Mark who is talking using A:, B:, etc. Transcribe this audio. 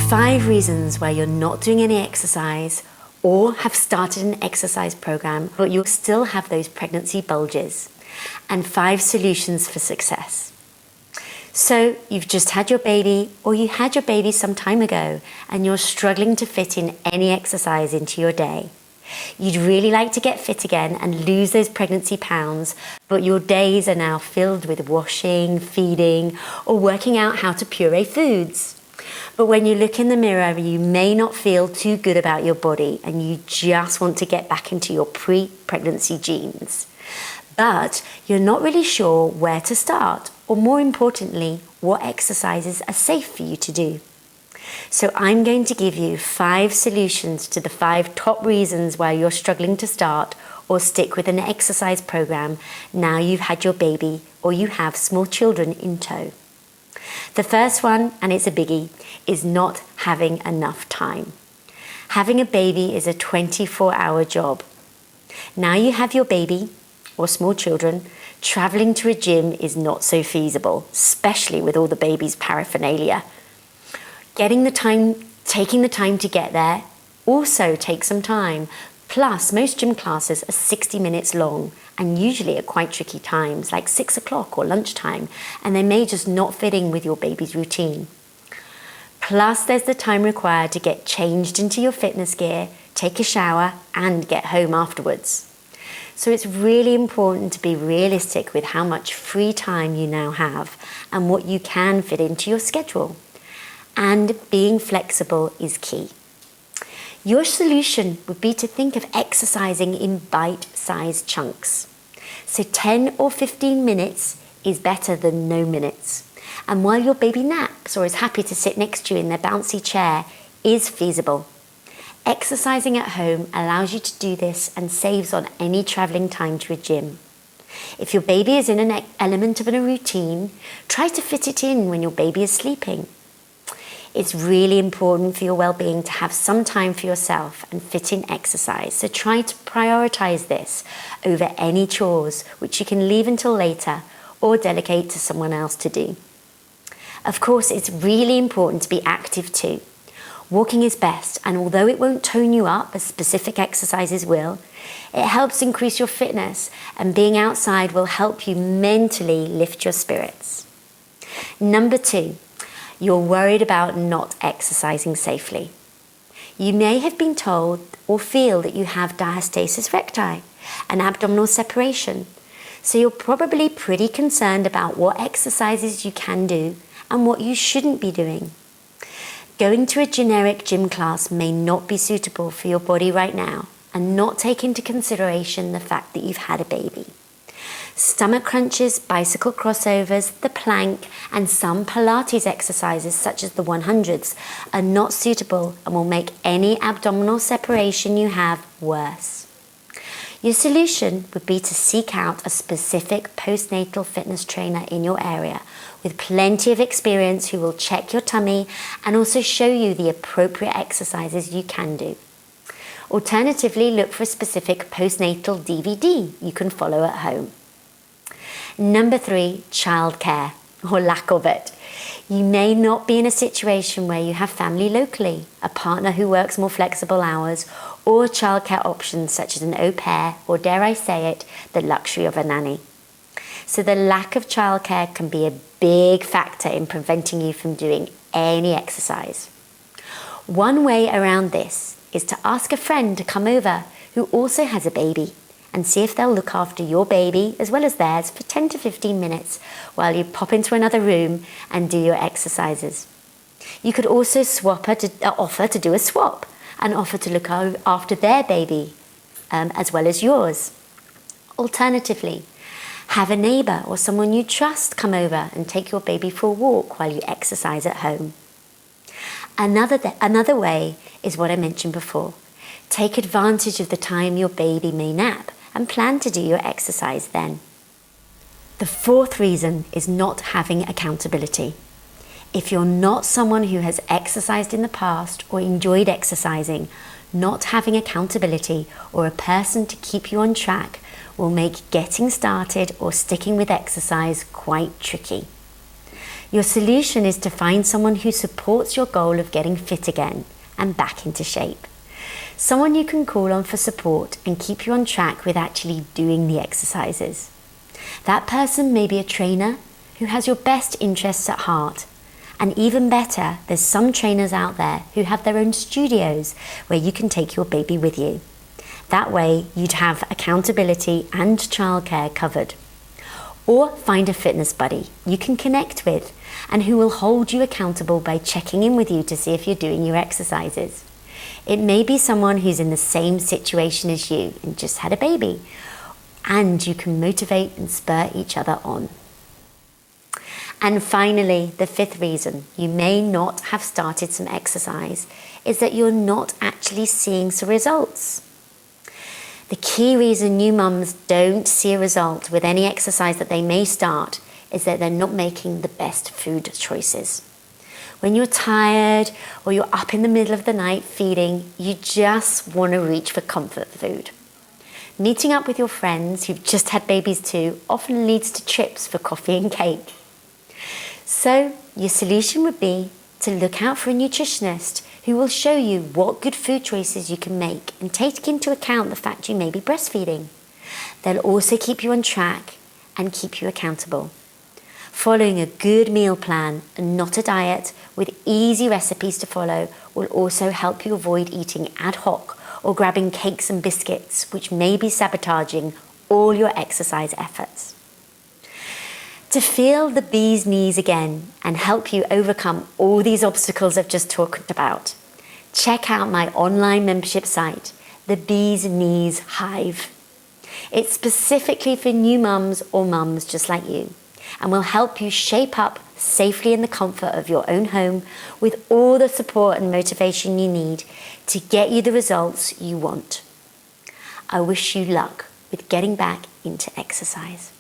A: 5 reasons why you're not doing any exercise or have started an exercise program, but you'll still have those pregnancy bulges, and 5 solutions for success. So you've just had your baby, or you had your baby some time ago, and you're struggling to fit in any exercise into your day. You'd really like to get fit again and lose those pregnancy pounds, but your days are now filled with washing, feeding, or working out how to puree foods. But when you look in the mirror, you may not feel too good about your body and you just want to get back into your pre-pregnancy jeans. But you're not really sure where to start, or more importantly, what exercises are safe for you to do. So I'm going to give you 5 solutions to the 5 top reasons why you're struggling to start or stick with an exercise program now you've had your baby or you have small children in tow. The first one, and it's a biggie, is not having enough time. Having a baby is a 24-hour job. Now you have your baby or small children, traveling to a gym is not so feasible, especially with all the baby's paraphernalia. Taking the time to get there also takes some time. Plus, most gym classes are 60 minutes long and usually at quite tricky times, like 6 o'clock or lunchtime, and they may just not fit in with your baby's routine. Plus, there's the time required to get changed into your fitness gear, take a shower, and get home afterwards. So it's really important to be realistic with how much free time you now have and what you can fit into your schedule. And being flexible is key. Your solution would be to think of exercising in bite-sized chunks. So 10 or 15 minutes is better than no minutes. And while your baby naps or is happy to sit next to you in their bouncy chair is feasible. Exercising at home allows you to do this and saves on any traveling time to a gym. If your baby is in an element of a routine, try to fit it in when your baby is sleeping. It's really important for your well-being to have some time for yourself and fit in exercise. So try to prioritize this over any chores, which you can leave until later or delegate to someone else to do. Of course, it's really important to be active too. Walking is best, and although it won't tone you up as specific exercises will, it helps increase your fitness, and being outside will help you mentally lift your spirits. Number 2. You're worried about not exercising safely. You may have been told or feel that you have diastasis recti, an abdominal separation. So you're probably pretty concerned about what exercises you can do and what you shouldn't be doing. Going to a generic gym class may not be suitable for your body right now and not take into consideration the fact that you've had a baby. Stomach crunches, bicycle crossovers, the plank, and some Pilates exercises such as the 100s are not suitable and will make any abdominal separation you have worse. Your solution would be to seek out a specific postnatal fitness trainer in your area with plenty of experience who will check your tummy and also show you the appropriate exercises you can do. Alternatively, look for a specific postnatal DVD you can follow at home. Number 3, childcare, or lack of it. You may not be in a situation where you have family locally, a partner who works more flexible hours, or childcare options such as an au pair, or dare I say it, the luxury of a nanny. So the lack of childcare can be a big factor in preventing you from doing any exercise. One way around this is to ask a friend to come over who also has a baby and see if they'll look after your baby as well as theirs for 10 to 15 minutes while you pop into another room and do your exercises. You could also offer to do a swap and offer to look after their baby as well as yours. Alternatively, have a neighbour or someone you trust come over and take your baby for a walk while you exercise at home. Another way is what I mentioned before. Take advantage of the time your baby may nap and plan to do your exercise then. The 4th reason is not having accountability. If you're not someone who has exercised in the past or enjoyed exercising, not having accountability or a person to keep you on track will make getting started or sticking with exercise quite tricky. Your solution is to find someone who supports your goal of getting fit again and back into shape. Someone you can call on for support and keep you on track with actually doing the exercises. That person may be a trainer who has your best interests at heart. And even better, there's some trainers out there who have their own studios where you can take your baby with you. That way you'd have accountability and childcare covered. Or find a fitness buddy you can connect with and who will hold you accountable by checking in with you to see if you're doing your exercises. It may be someone who's in the same situation as you and just had a baby, and you can motivate and spur each other on. And finally, the fifth reason you may not have started some exercise is that you're not actually seeing some results. The key reason new mums don't see a result with any exercise that they may start is that they're not making the best food choices. When you're tired or you're up in the middle of the night feeding, you just want to reach for comfort food. Meeting up with your friends who've just had babies too often leads to trips for coffee and cake. So your solution would be to look out for a nutritionist who will show you what good food choices you can make and take into account the fact you may be breastfeeding. They'll also keep you on track and keep you accountable. Following a good meal plan and not a diet with easy recipes to follow will also help you avoid eating ad hoc or grabbing cakes and biscuits, which may be sabotaging all your exercise efforts. To feel the bee's knees again and help you overcome all these obstacles I've just talked about, check out my online membership site, TheBeezKneez Hive. It's specifically for new mums or mums just like you, and will help you shape up safely in the comfort of your own home with all the support and motivation you need to get you the results you want. I wish you luck with getting back into exercise.